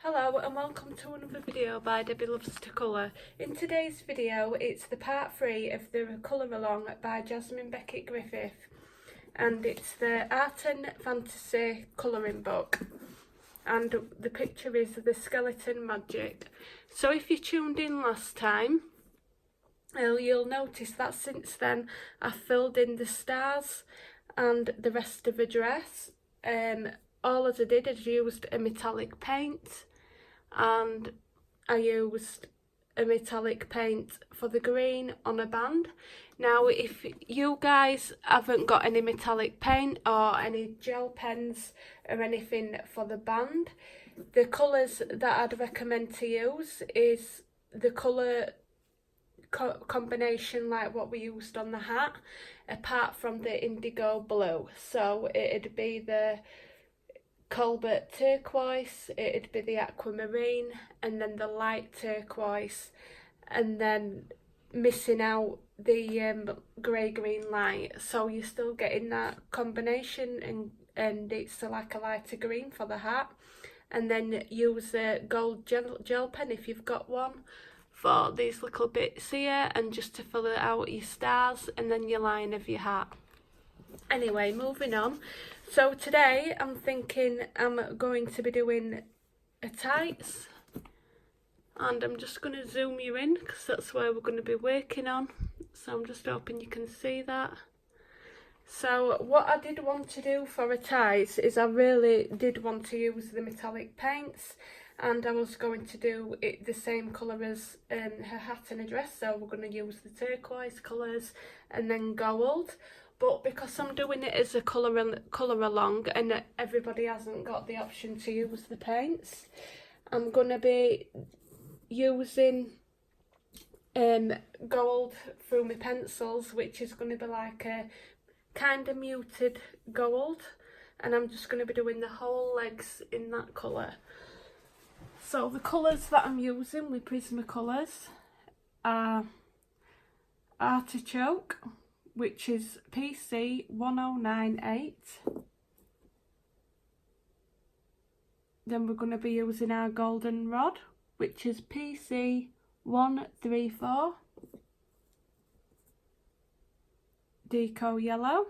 Hello and welcome to another video by Debbie Loves to Colour. In today's video it's the part 3 of the Colour Along by Jasmine Becket-Griffith, and it's the Art and Fantasy colouring book, and the picture is the skeleton magic. So if you tuned in last time, you'll notice that since then I've filled in the stars and the rest of the dress. All as I did is used a metallic paint, and I used a metallic paint for the green on a band. Now if you guys haven't got any metallic paint or any gel pens or anything for the band, the colours that I'd recommend to use is the colour combination like what we used on the hat, apart from the indigo blue. So it'd be the Colbert turquoise, it'd be the aquamarine, and then the light turquoise, and then missing out the grey green light. So you're still getting that combination, and it's like a lighter green for the hat. And then use a gold gel pen if you've got one for these little bits here, and just to fill it out your stars and then your line of your hat. Anyway, moving on. So today I'm thinking I'm going to be doing a tights, and I'm just going to zoom you in because that's where we're going to be working on. So I'm just hoping you can see that. So what I did want to do for a tights is I really did want to use the metallic paints, and I was going to do it the same colour as her hat and her dress. So we're going to use the turquoise colours and then gold. But because I'm doing it as a colour along and everybody hasn't got the option to use the paints, I'm going to be using gold through my pencils, which is going to be like a kind of muted gold, and I'm just going to be doing the whole legs in that colour. So the colours that I'm using with Prismacolors are Artichoke, which is PC 1098. Then we're going to be using our Goldenrod, which is PC 134. Deco Yellow,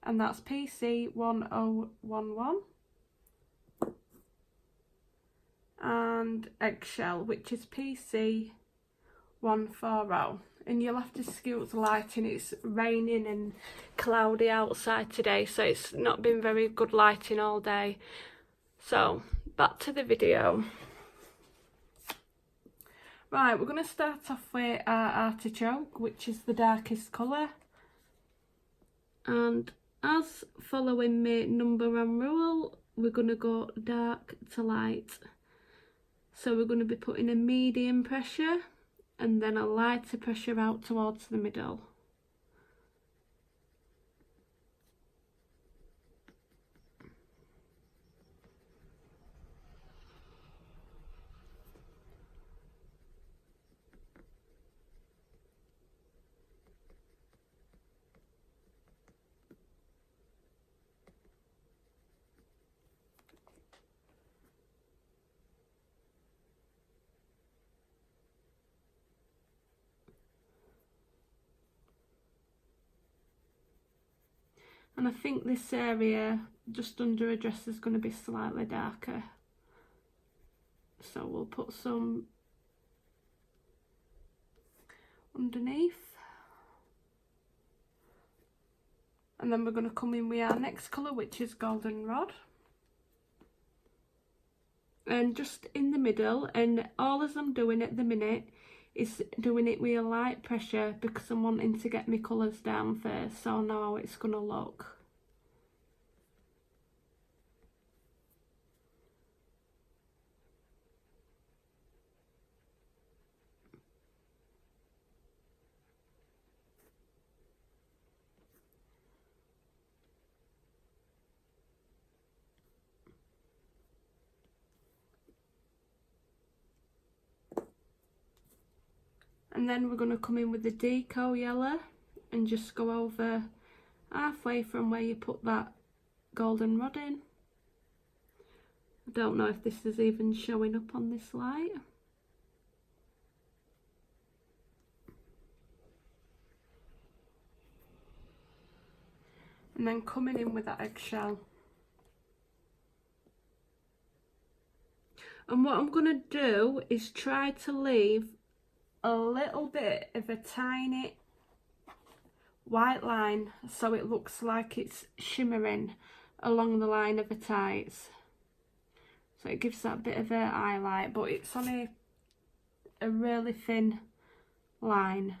and that's PC 1011. And Eggshell, which is PC 140. And you'll have to excuse the lighting, it's raining and cloudy outside today, so it's not been very good lighting all day. So back to the video. Right, we're going to start off with our Artichoke, which is the darkest colour, and as following my number one rule, we're going to go dark to light. So we're going to be putting a medium pressure and then a lighter pressure out towards the middle. And I think this area just under her dress is going to be slightly darker. So we'll put some underneath. And then we're going to come in with our next colour, which is Goldenrod. And just in the middle, and all as I'm doing at the minute is doing it with a light pressure because I'm wanting to get my colours down first so I know how it's going to look. And then we're going to come in with the Deco Yellow and just go over halfway from where you put that goldenrod in. I don't know if this is even showing up on this light. And then coming in with that eggshell. And what I'm going to do is try to leave a little bit of a tiny white line so it looks like it's shimmering along the line of the tights. So it gives that bit of a highlight, but it's on a really thin line.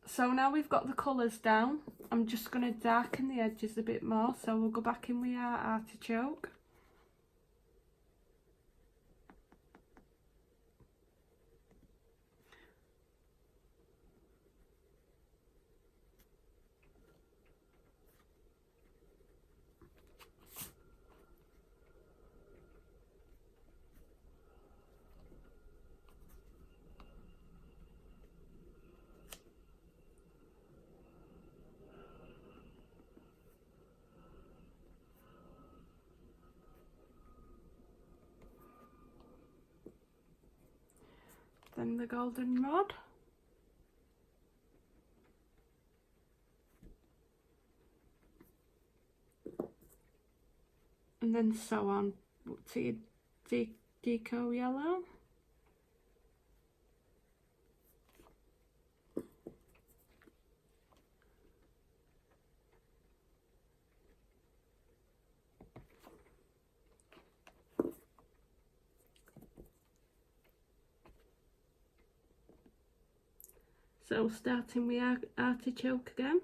So now we've got the colours down, I'm just going to darken the edges a bit more, so we'll go back in with our artichoke. Then the golden rod. And then so on to your deco yellow. So starting with our artichoke again.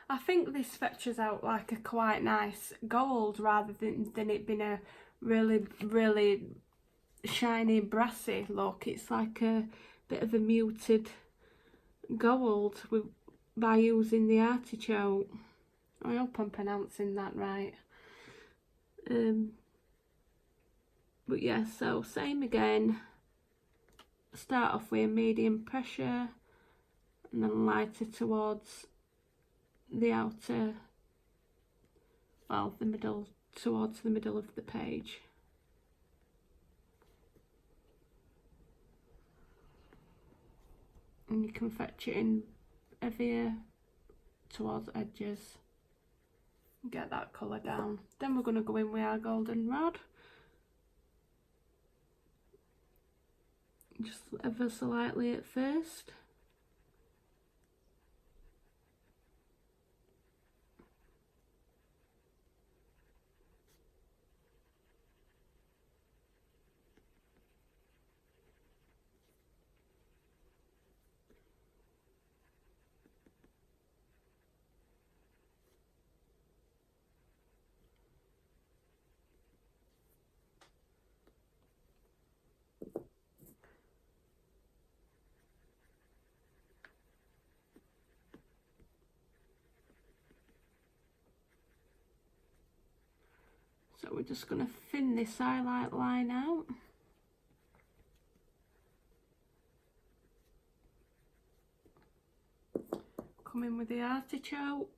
I think this fetches out like a quite nice gold rather than it being a really shiny brassy look. It's like a bit of a muted gold by using the artichoke. I hope I'm pronouncing that right. But yeah, so same again. Start off with a medium pressure and then lighter towards the outer, well, the middle, towards the middle of the page. And you can fetch it in heavier towards edges and get that colour down. Then we're going to go in with our golden rod. Just ever so lightly at first. So we're just going to thin this highlight line out. Come in with the artichoke.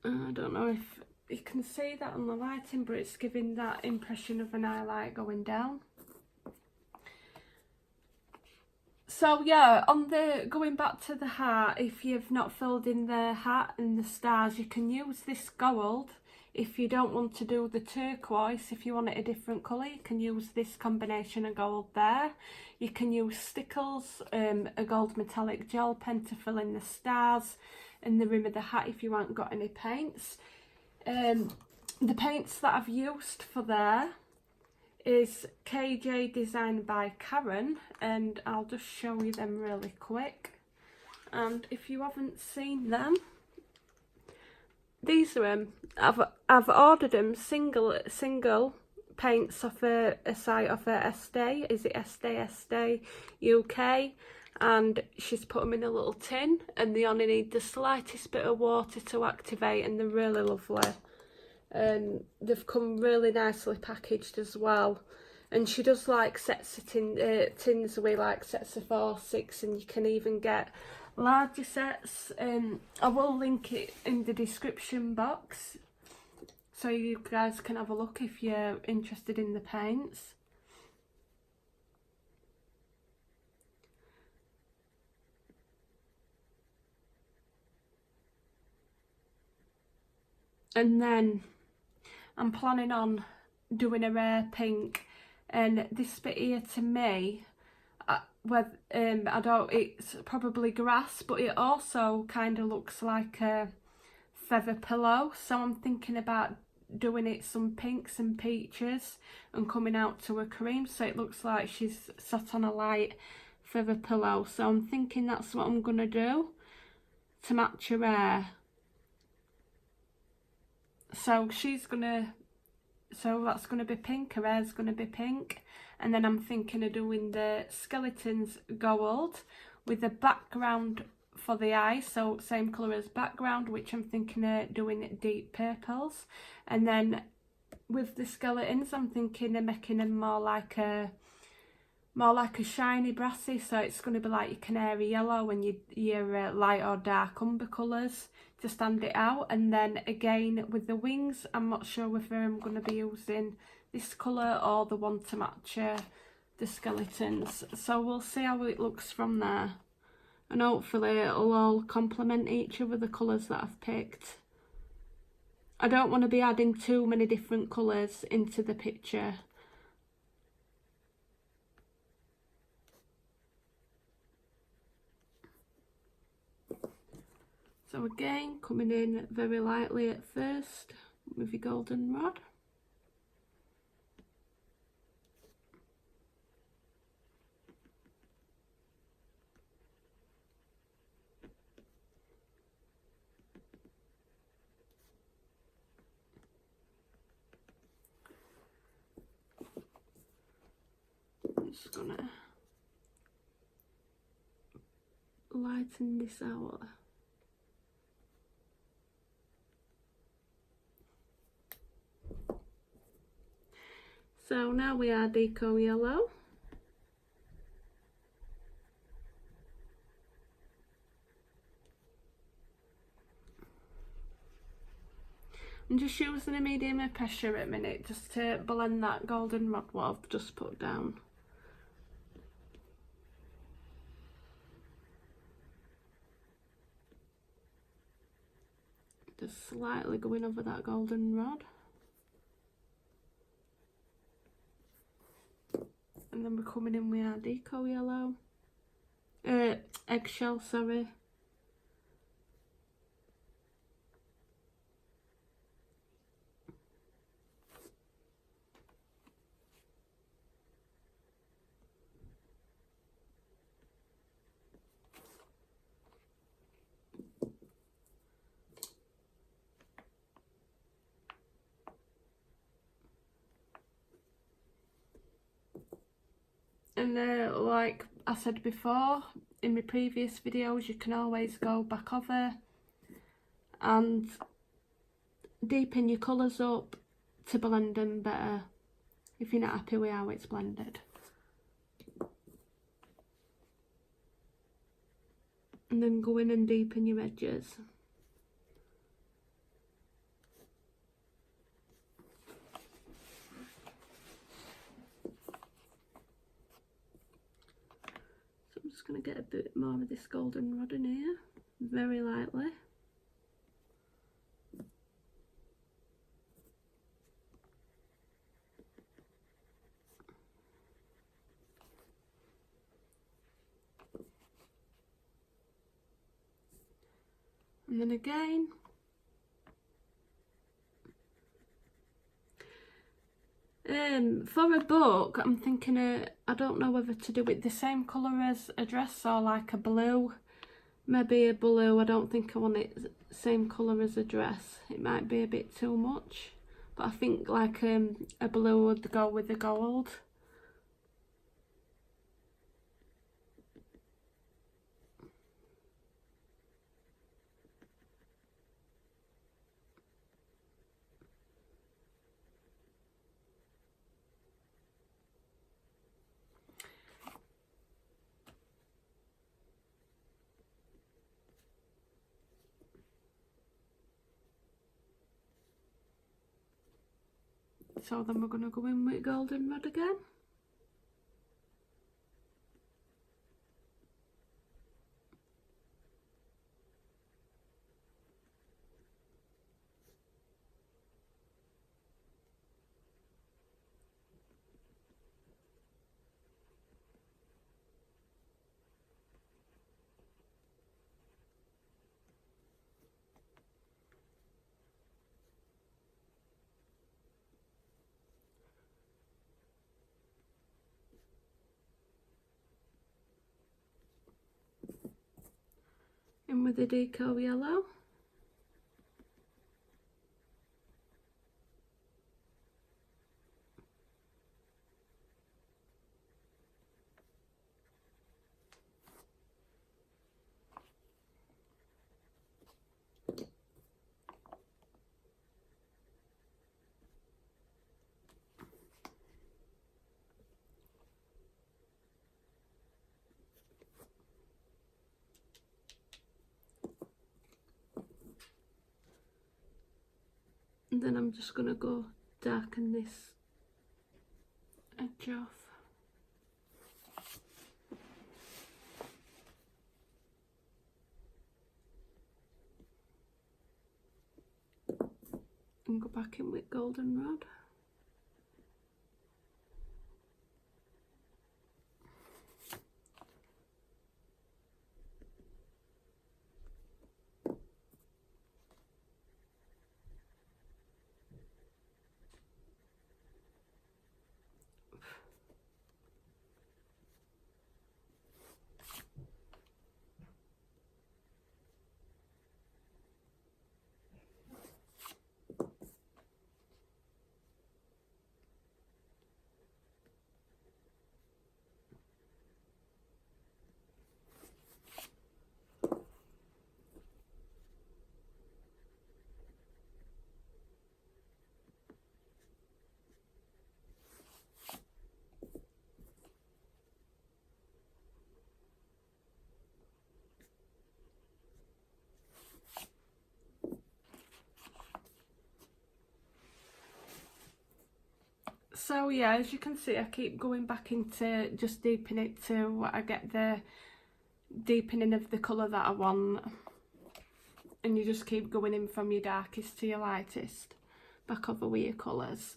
I don't know if you can see that on the lighting, but it's giving that impression of an highlight going down. So yeah, on the going back to the heart, if you've not filled in the hat and the stars, you can use this gold. If you don't want to do the turquoise, if you want it a different colour, you can use this combination of gold there. You can use stickles, a gold metallic gel pen to fill in the stars and the rim of the hat if you haven't got any paints. The paints that I've used for there is KJ designed by Karen, and I'll just show you them really quick. And if you haven't seen them, these are I've ordered them single paints off a site off Estee. Is it Estee UK? And she's put them in a little tin, and they only need the slightest bit of water to activate, and they're really lovely. And they've come really nicely packaged as well. And she does like sets of tins with like sets of 4, 6, and you can even get larger sets. I will link it in the description box so you guys can have a look if you're interested in the paints. And then I'm planning on doing a rare pink, and this bit here to me, I don't, it's probably grass, but it also kind of looks like a feather pillow, so I'm thinking about doing it some pinks and peaches and coming out to a cream, so it looks like she's sat on a light feather pillow. So I'm thinking that's what I'm gonna do to match her hair. So that's gonna be pink, her hair's gonna be pink, and then I'm thinking of doing the skeletons gold with the background for the eyes, so same colour as background, which I'm thinking of doing deep purples. And then with the skeletons, I'm thinking of making them more like a shiny brassy, so it's going to be like your canary yellow and your light or dark umber colours to stand it out. And then again with the wings, I'm not sure whether I'm going to be using this colour or the one to match the skeletons, so we'll see how it looks from there, and hopefully it'll all complement each other, the colours that I've picked. I don't want to be adding too many different colours into the picture. So again, coming in very lightly at first with your golden rod. I'm just gonna lighten this out. So now we are deco yellow. I'm just using a medium of pressure at a minute just to blend that golden rod what I've just put down. Just slightly going over that golden rod. And then we're coming in with our deco yellow. Eggshell, sorry. And like I said before in my previous videos, you can always go back over and deepen your colours up to blend them better if you're not happy with how it's blended. And then go in and deepen your edges. I'm just going to get a bit more of this golden rod in here, very lightly. And then again, For a book, I'm thinking I don't know whether to do it the same colour as a dress or like a blue. Maybe a blue. I don't think I want it same colour as a dress. It might be a bit too much. But I think like a blue would go with the gold. So then we're going to go in with goldenrod again. In with the deco yellow. And then I'm just going to go darken this edge off. And go back in with goldenrod. So yeah, as you can see, I keep going back into just deepening it to I get the deepening of the colour that I want, and you just keep going in from your darkest to your lightest, back over with your colours.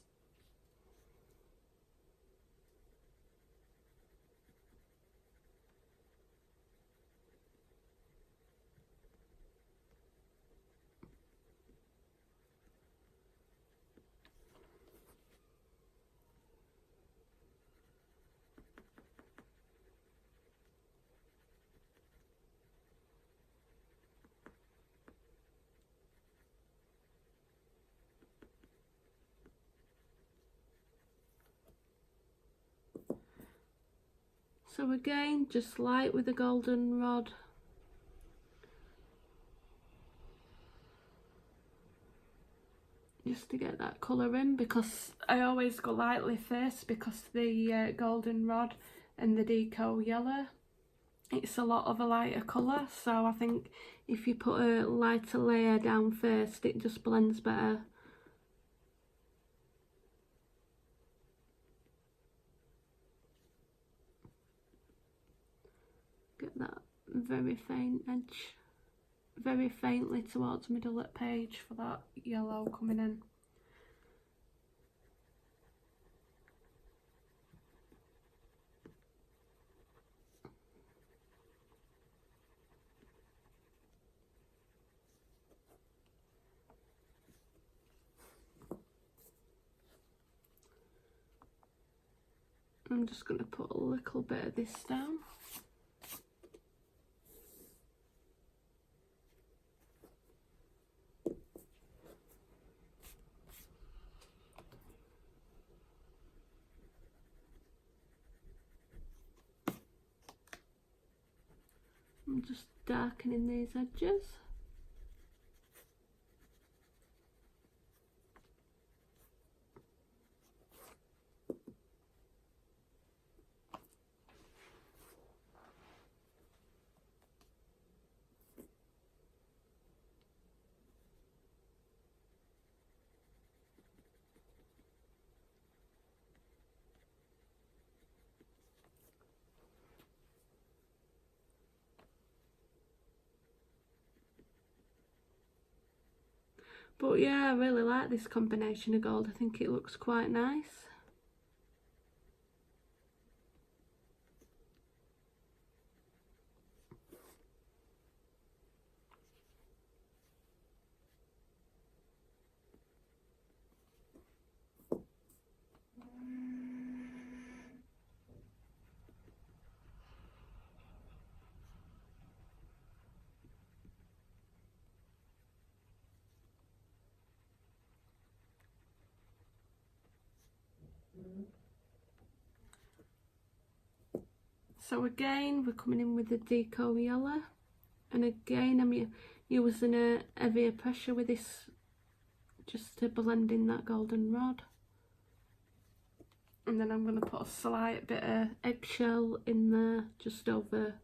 So again, just light with the goldenrod. Just to get that colour in, because I always go lightly first because the goldenrod and the deco yellow, it's a lot of a lighter colour, so I think if you put a lighter layer down first it just blends better. Get that very faint edge, very faintly towards middle of page for that yellow coming in. I'm just going to put a little bit of this down. I'm just darkening these edges. But yeah, I really like this combination of gold. I think it looks quite nice. So again, we're coming in with the deco yellow, and again I'm using a heavier pressure with this just to blend in that golden rod. And then I'm going to put a slight bit of eggshell in there just over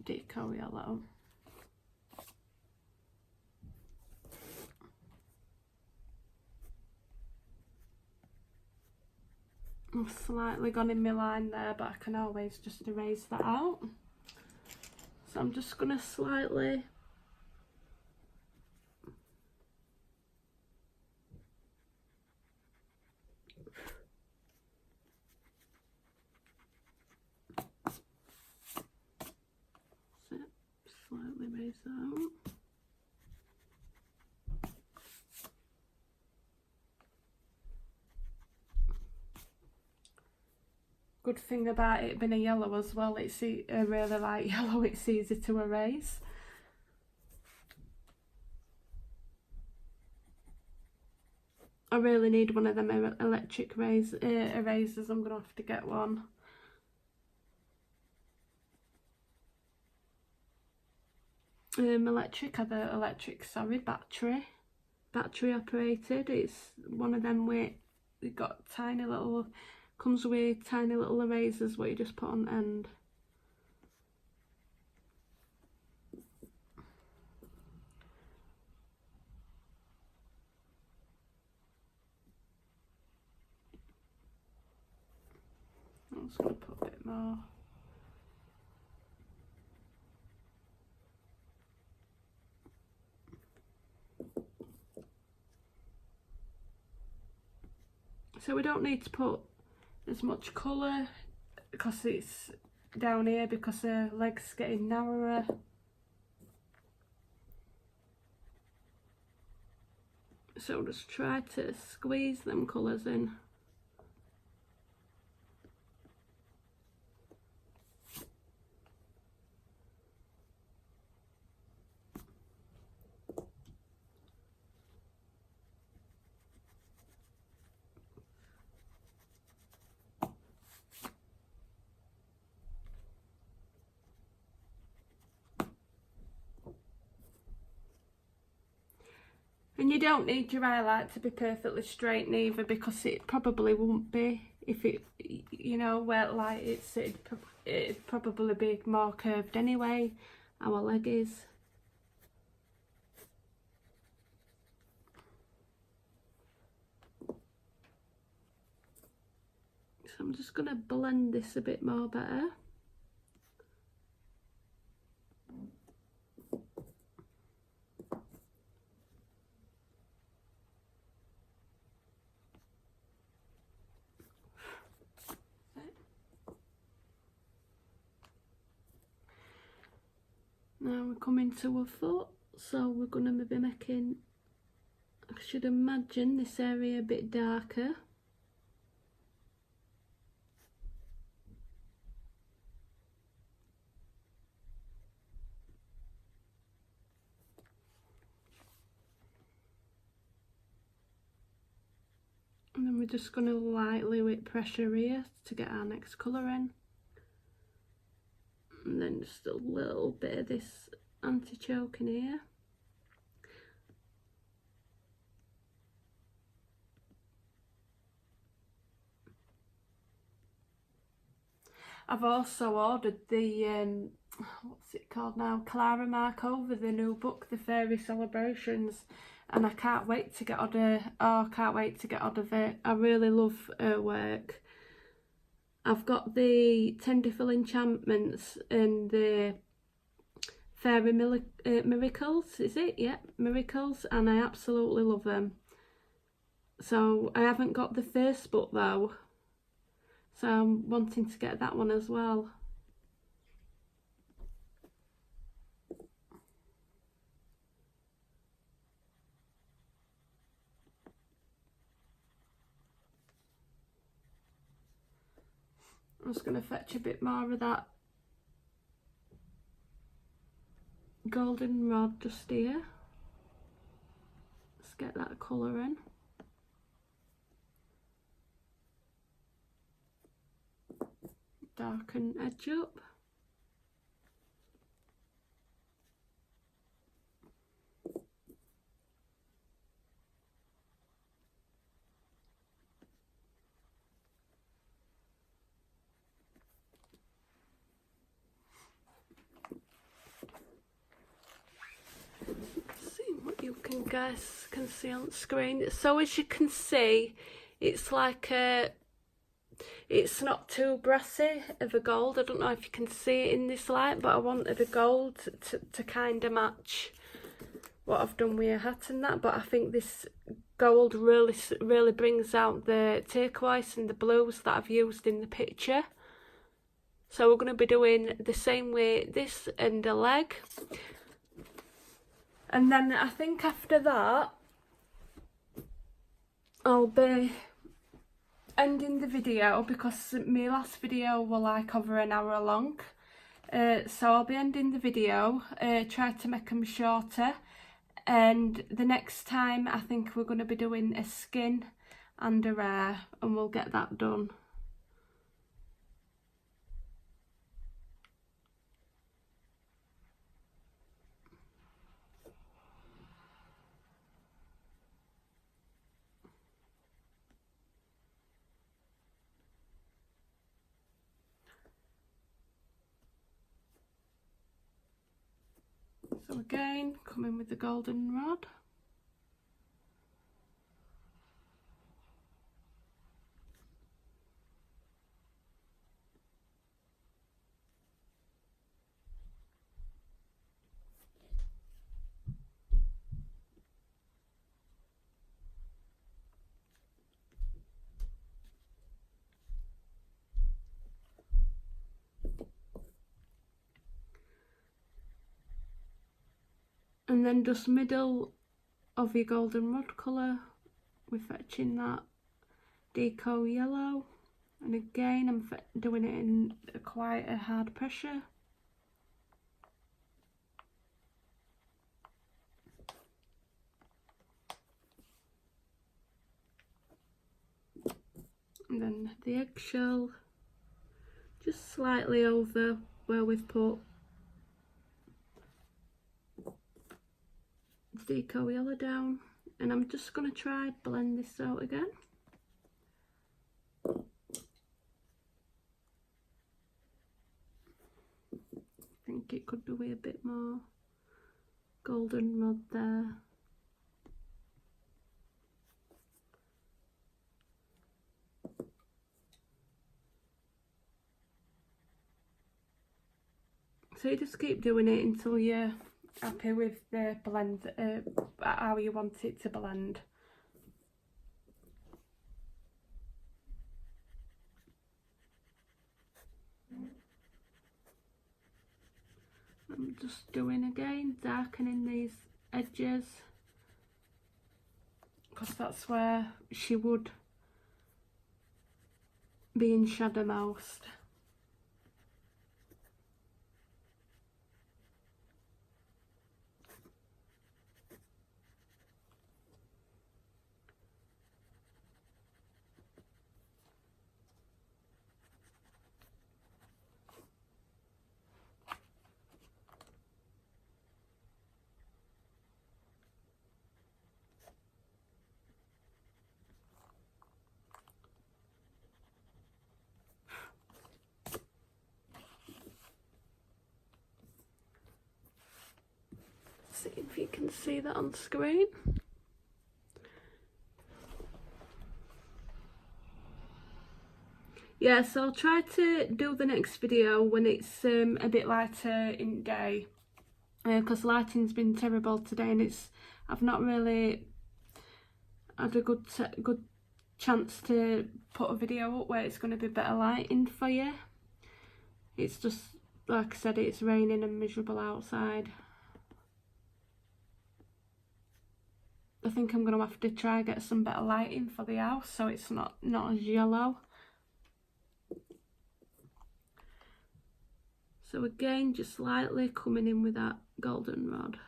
deco yellow. I've slightly gone in my line there, but I can always just erase that out. So I'm just going to slightly erase that out. Good thing about it being a yellow as well, it's a really light yellow, it's easy to erase. I really need one of them electric erasers. I'm going to have to get one. Battery operated. It's one of them where it got tiny little, comes with tiny little erasers what you just put on the end. I'm just going to put a bit more. So we don't need to put as much colour because it's down here because the leg's getting narrower. So just try to squeeze them colours in. And you don't need your highlight to be perfectly straight neither, because it probably won't be if it, you know, where light it's, it'd probably be more curved anyway, our leg is. So I'm just going to blend this a bit more better. Now we're coming to a foot, so we're going to be making, I should imagine, this area a bit darker. And then we're just going to lightly with pressure here to get our next colour in. And then just a little bit of this anti-choke in here. I've also ordered the, what's it called now, Clara Markova, the new book, The Fairy Celebrations, and I can't wait to get on of it. I really love her work. I've got the Tenderful Enchantments and the Fairy Miracles, is it? Yeah, Miracles, and I absolutely love them. So I haven't got the first book though, so I'm wanting to get that one as well. I'm just going to fetch a bit more of that golden rod just here. Let's get that colour in. Darken edge up. See what you guys can see on the screen. So as you can see, it's like it's not too brassy of a gold. I don't know if you can see it in this light, but I wanted a gold to kind of match what I've done with a hat and that. But I think this gold really brings out the turquoise and the blues that I've used in the picture. So we're going to be doing the same with this and the leg. And then I think after that, I'll be ending the video because my last video was like over an hour long. So I'll be ending the video, try to make them shorter. And the next time I think we're going to be doing a skin and a hair, and we'll get that done. So again, come in with the golden rod. And then just middle of your golden rod colour, we're fetching that deco yellow, and again I'm doing it in quite a hard pressure. And then the eggshell just slightly over where we've put the deco yellow down, and I'm just going to try blend this out again. I think it could do with a bit more golden rod there. So you just keep doing it until you're happy with the blend, how you want it to blend. I'm just doing again, darkening these edges, because that's where she would be in shadow most. see if you can see that on screen. Yeah, so I'll try to do the next video when it's a bit lighter in day, because lighting's been terrible today, and I've not really had a good chance to put a video up where it's going to be better lighting for you. It's just, like I said, it's raining and miserable outside. I think I'm going to have to try and get some better lighting for the house so it's not as yellow. So again, just slightly coming in with that golden rod.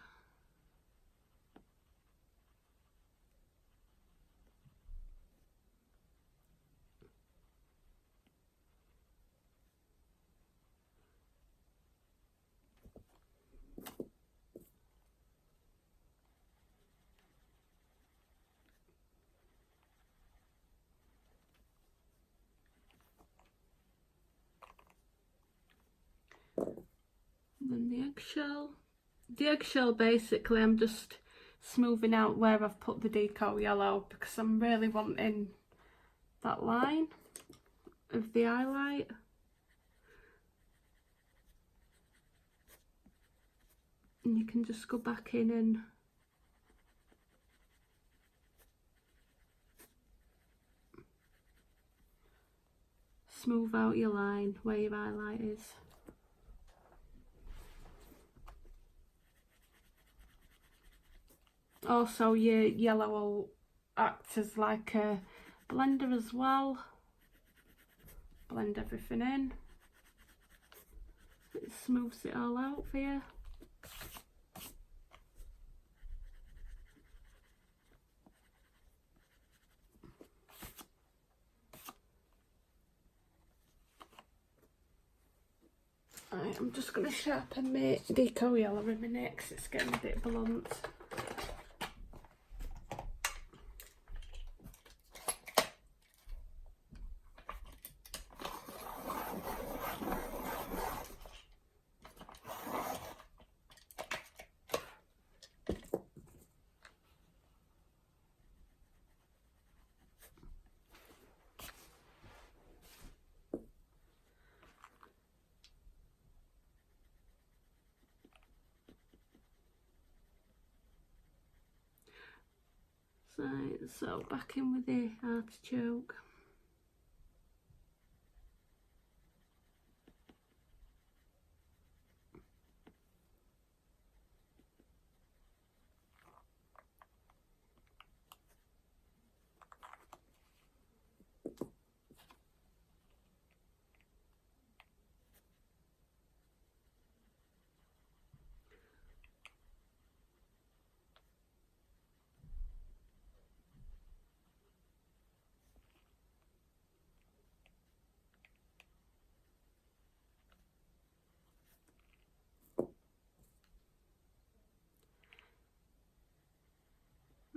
And then the eggshell basically I'm just smoothing out where I've put the deco yellow, because I'm really wanting that line of the highlight. And you can just go back in and smooth out your line where your highlight is. Also, your yellow will act as like a blender as well. Blend everything in. It smooths it all out for you. Right, I'm just going to sharpen my deco yellow in my neck because it's getting a bit blunt. Right, so back in with the artichoke.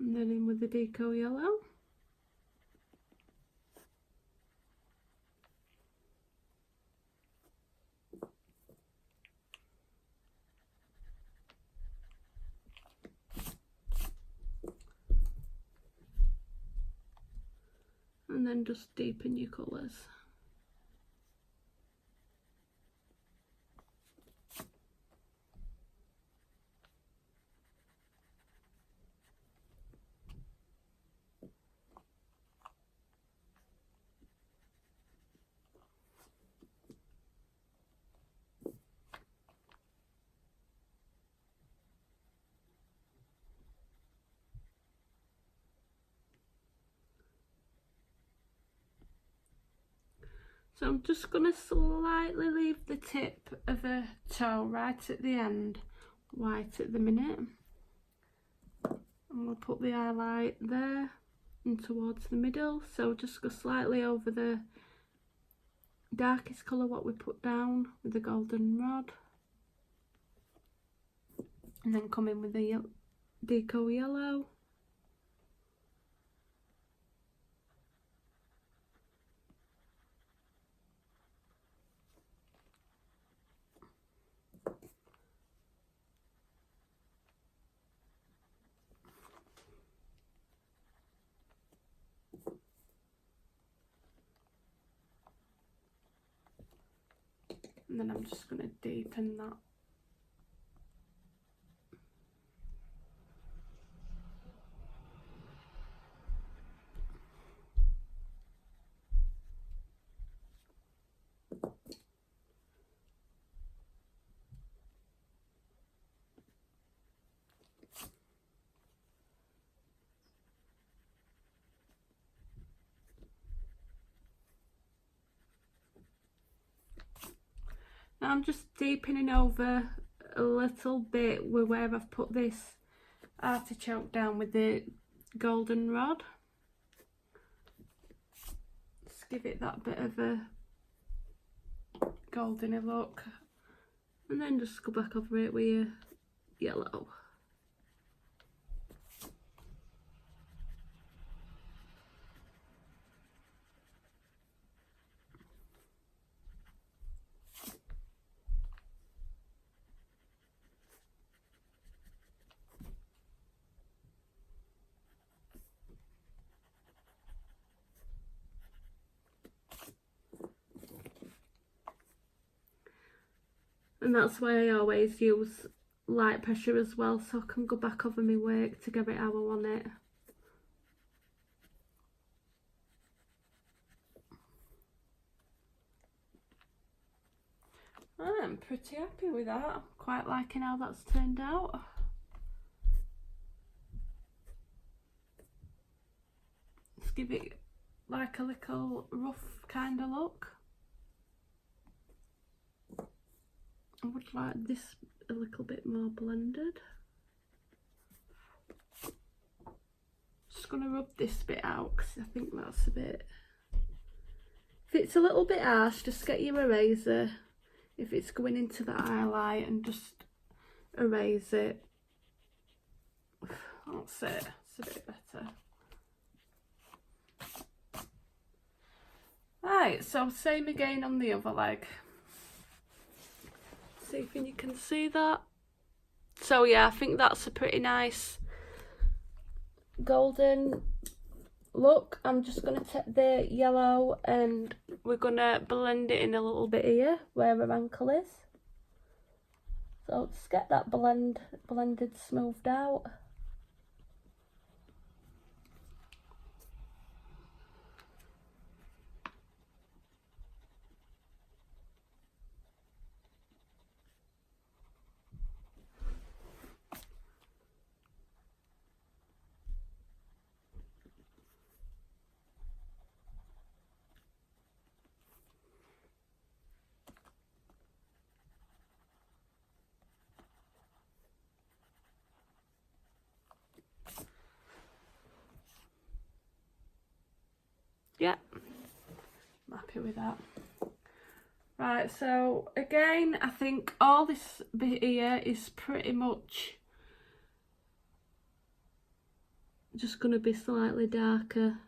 And then in with the deco yellow. And then just deepen your colours. So I'm just going to slightly leave the tip of a toe right at the end white at the minute. I'm going to put the highlight there and towards the middle, so just go slightly over the darkest colour what we put down with the golden rod, and then come in with the deco yellow. And then I'm just going to deepen that. Now I'm just deepening over a little bit where I've put this artichoke down with the golden rod. Just give it that bit of a goldeny look, and then just go back over it with your yellow. And that's why I always use light pressure as well, so I can go back over my work to get it how I want it. I'm pretty happy with that. I'm quite liking how that's turned out. Let's give it like a little rough kind of look. I would like this a little bit more blended. Just going to rub this bit out because I think that's a bit... If it's a little bit harsh, just get your eraser. If it's going into the highlight, and just erase it. That's it. It's a bit better. Right, so same again on the other leg. See if you can see that. So yeah, I think that's a pretty nice golden look. I'm just going to take the yellow and we're going to blend it in a little bit here where her ankle is. So just get that blended smoothed out. Yeah, I'm happy with that. Right, so again, I think all this bit here is pretty much just going to be slightly darker.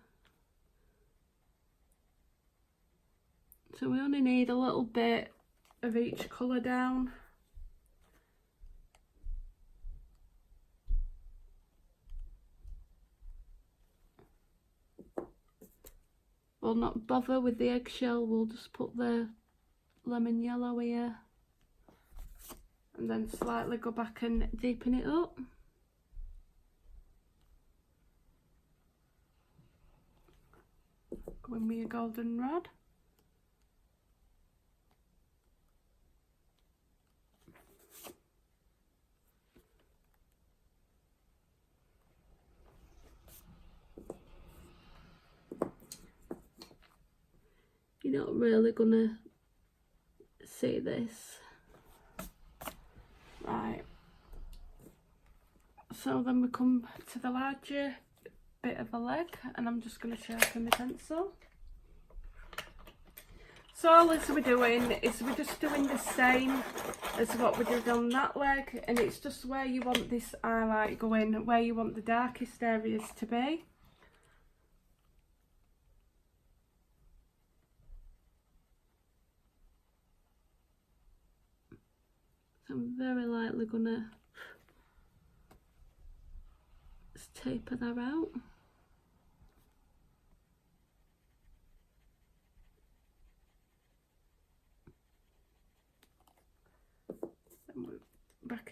So we only need a little bit of each colour down. We'll not bother with the eggshell, we'll just put the lemon yellow here. And then slightly go back and deepen it up. Go in with your golden rod. You're not really gonna see this. Right. So then we come to the larger bit of a leg, and I'm just going to sharpen my pencil. So all this we're doing is we're just doing the same as what we did on that leg, and it's just where you want this highlight going, where you want the darkest areas to be. So I'm very lightly gonna just taper that out.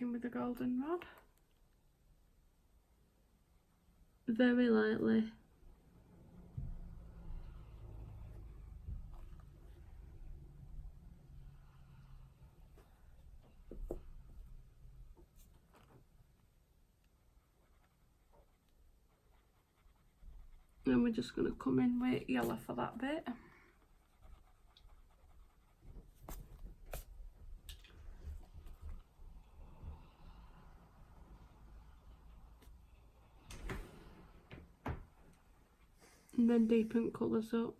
working with the golden rod. Very lightly. And we're just going to come in with yellow for that bit. And then deepen colours up.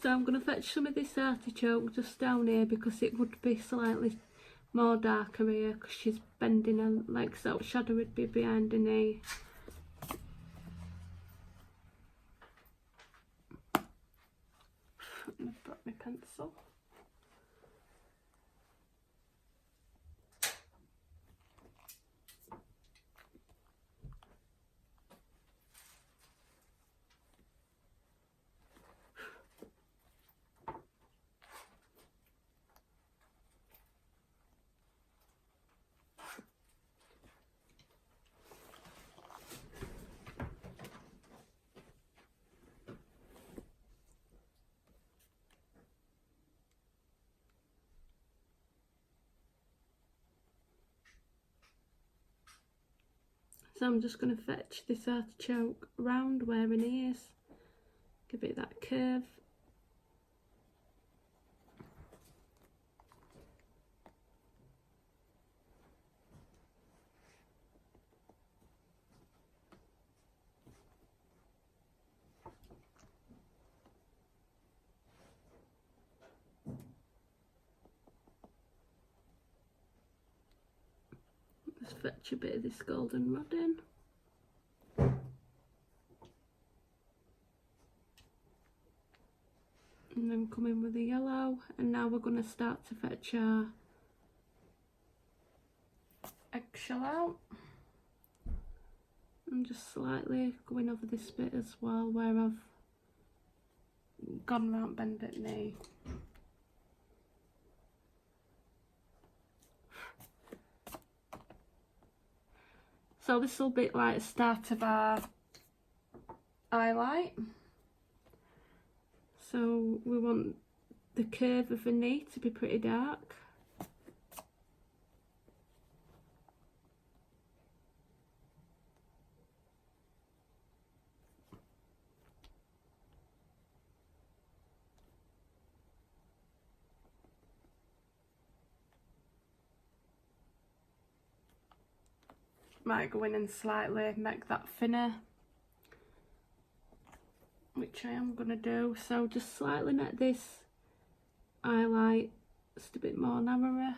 So I'm going to fetch some of this artichoke just down here because it would be slightly more darker here because she's bending her legs out. Shadow would be behind her knee. I've brought my pencil. So I'm just going to fetch this artichoke round where it is, give it that curve. Just fetch a bit of this golden rod in. And then come in with the yellow, and now we're going to start to fetch our eggshell out. I'm just slightly going over this bit as well where I've gone round bended knee. So this will be like the start of our highlight. So we want the curve of the knee to be pretty dark. Might go in and slightly make that thinner, which I am going to do. So just slightly make this highlight just a bit more narrower.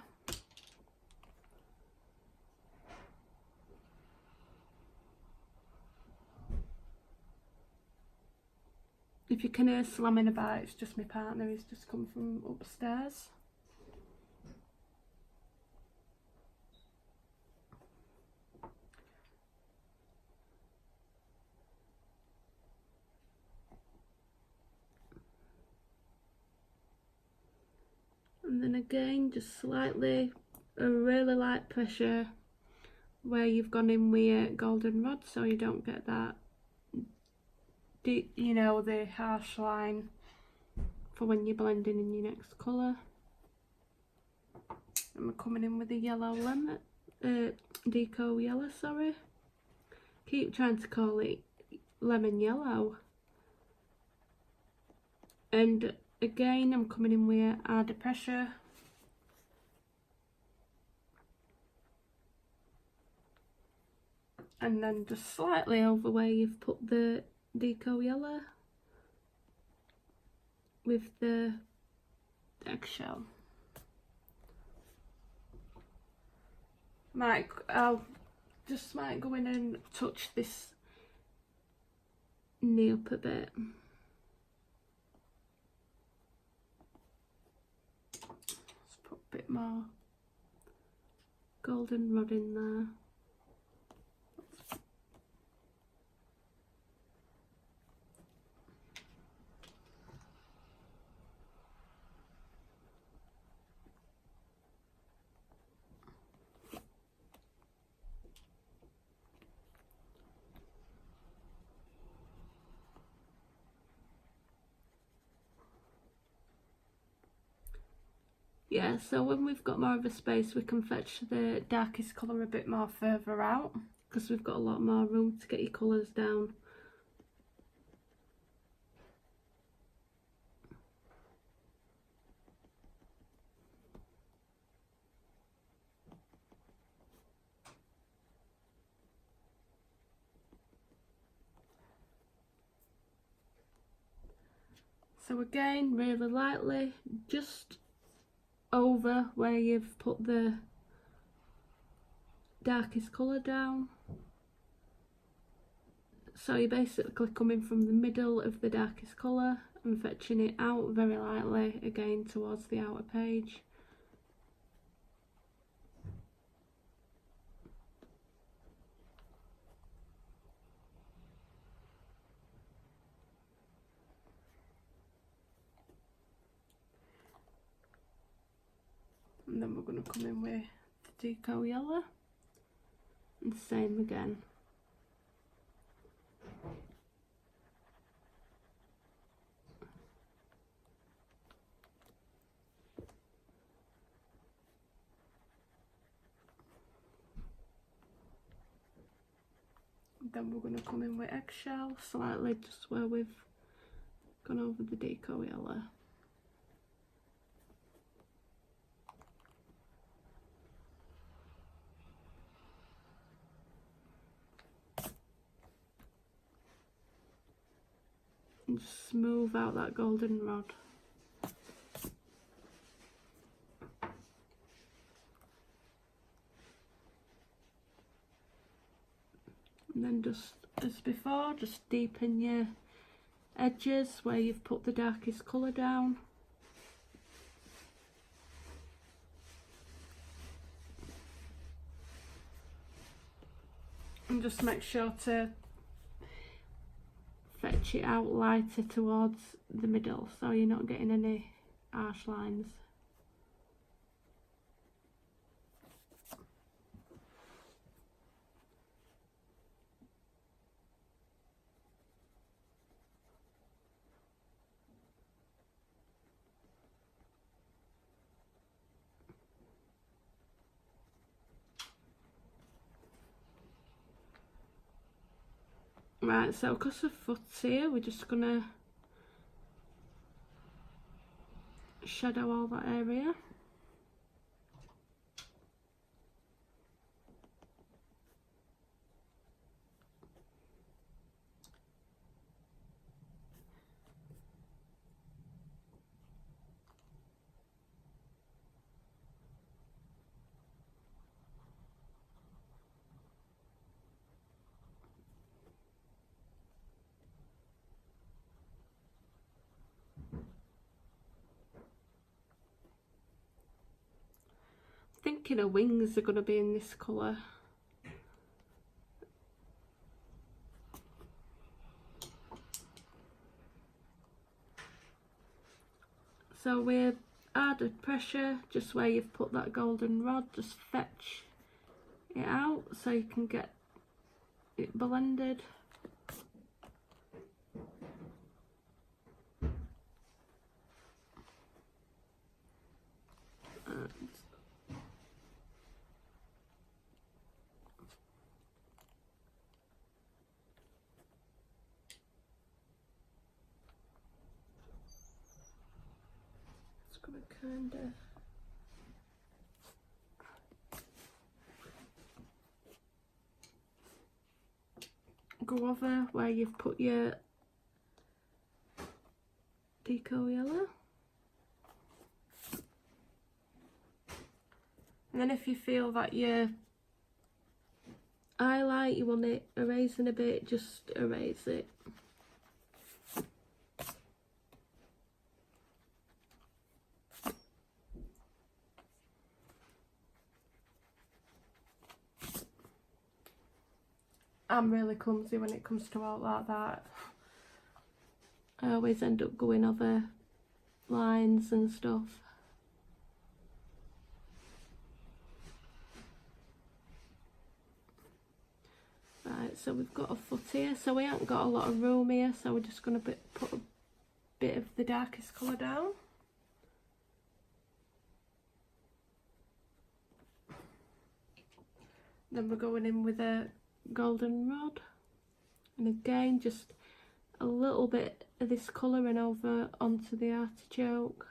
If you can hear slamming about, it's just my partner, he's just come from upstairs. And then again, just slightly, a really light pressure where you've gone in with your golden rod, so you don't get that, you know, the harsh line for when you're blending in your next colour. And we're coming in with the yellow lemon, deco yellow, sorry. Keep trying to call it lemon yellow. And again, I'm coming in with harder pressure. And then just slightly over where you've put the deco yellow with the eggshell. I'll just might go in and touch this knee up a bit. Let's put a bit more goldenrod in there. Yeah, so when we've got more of a space, we can fetch the darkest colour a bit more further out, because we've got a lot more room to get your colours down. So again, really lightly, just over where you've put the darkest colour down. So you're basically coming from the middle of the darkest colour and fetching it out very lightly again towards the outer page. And then we're going to come in with the deco yellow and same again. Then we're going to come in with eggshell slightly just where we've gone over the deco yellow. And just smooth out that goldenrod. And then just as before, just deepen your edges where you've put the darkest colour down. And just make sure to fetch it out lighter towards the middle so you're not getting any harsh lines. Right, so because of foot's here, we're just gonna shadow all that area. Thinking her wings are going to be in this colour. So we're added pressure just where you've put that golden rod, just fetch it out so you can get it blended. Kind of go over where you've put your deco yellow, and then if you feel that your highlight, you want it erasing a bit, just erase it. I'm really clumsy when it comes to art like that. I always end up going over lines and stuff. Right, so we've got a foot here, so we haven't got a lot of room here, so we're just going to put a bit of the darkest colour down. Then we're going in with a golden rod, and again just a little bit of this colouring over onto the artichoke.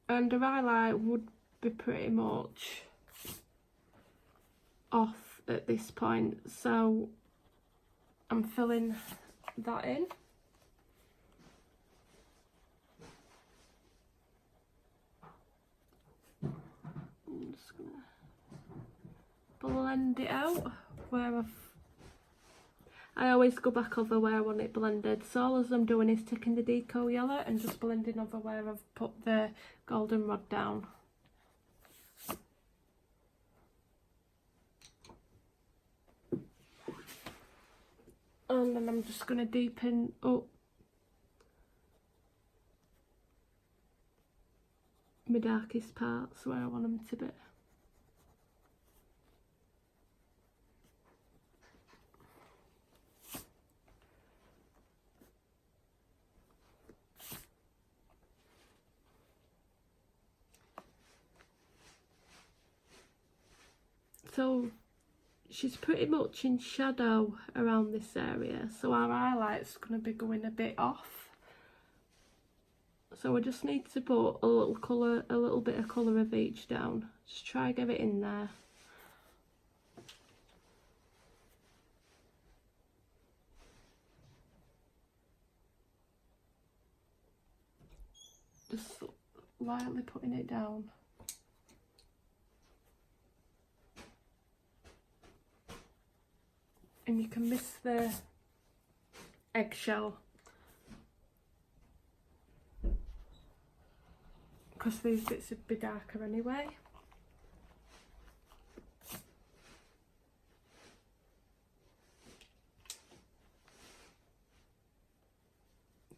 And the highlight would be pretty much off at this point, so I'm filling that in. I'm just gonna blend it out where I always go back over where I want it blended, so all I'm doing is taking the deco yellow and just blending over where I've put the golden rod down. And then I'm just going to deepen up my darkest parts where I want them to be. So she's pretty much in shadow around this area, so our highlight's going to be going a bit off. So we just need to put a little colour, a little bit of colour of each down. Just try and get it in there. Just lightly putting it down. And you can miss the eggshell because these bits would be darker anyway.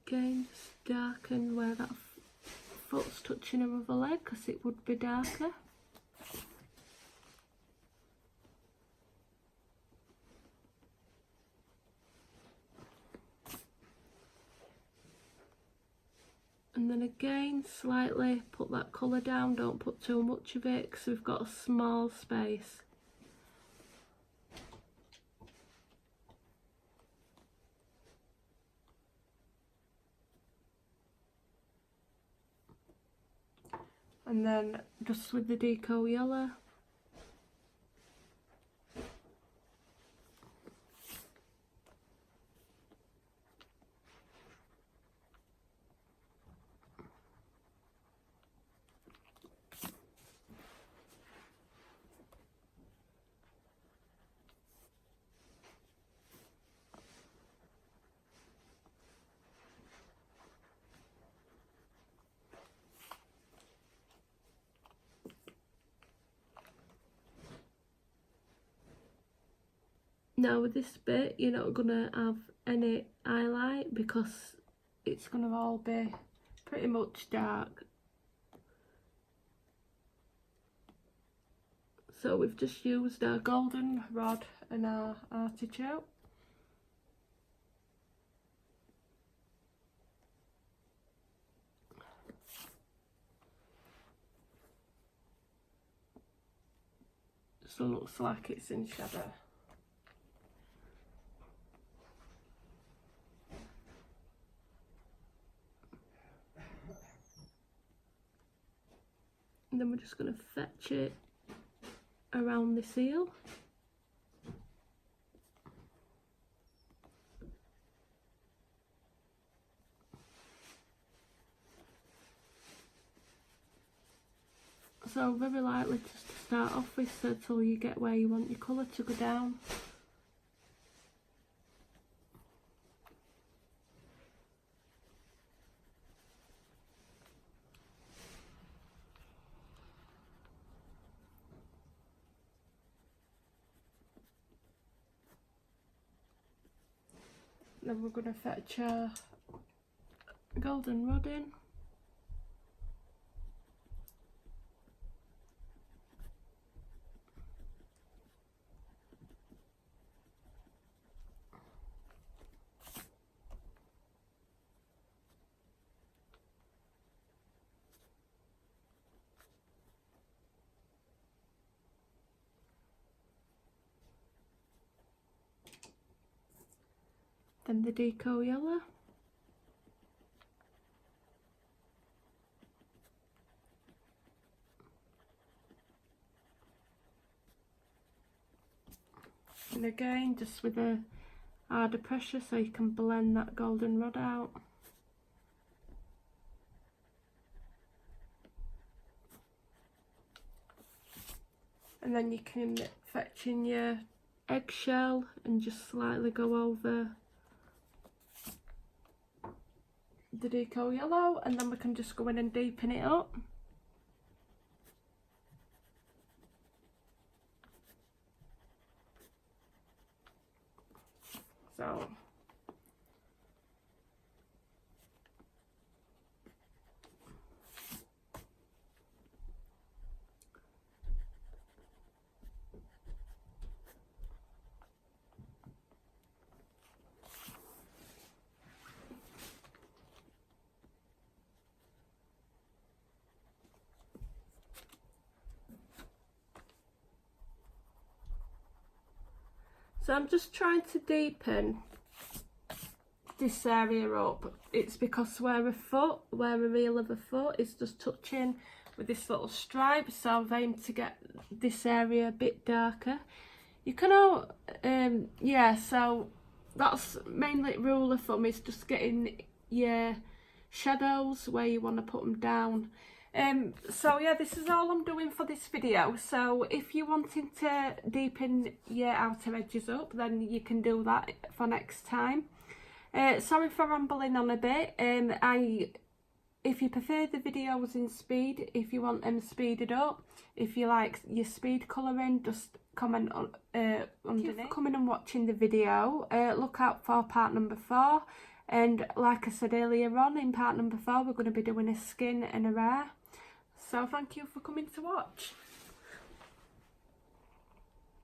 Again, just darken where that foot's touching her other leg because it would be darker. And then again, slightly put that colour down, don't put too much of it because we've got a small space. And then just with the deco yellow. Now with this bit, you're not going to have any highlight because it's going to all be pretty much dark. So we've just used our golden rod and our artichoke. So it looks like it's in shadow. And then we're just going to fetch it around the seal. So very lightly just to start off with, so until you get where you want your colour to go down. Then we're going to fetch our golden rod in. Then the deco yellow. And again, just with a harder pressure so you can blend that golden rod out. And then you can fetch in your eggshell and just slightly go over the deco yellow, and then we can just go in and deepen it up. So I'm just trying to deepen this area up. It's because where a reel of a foot is just touching with this little stripe, so I've aimed to get this area a bit darker. You can all, yeah, so that's mainly rule of thumb, is just getting your shadows where you want to put them down. So yeah, this is all I'm doing for this video. So if you're wanting to deepen your outer edges up, then you can do that for next time. Sorry for rambling on a bit. If you prefer the videos in speed, if you want them speeded up, if you like your speed colouring, just comment on underneath. Thank you for coming and watching the video. Look out for part number 4. And like I said earlier on, in part number 4 we're going to be doing a skin and a hair. So thank you for coming to watch.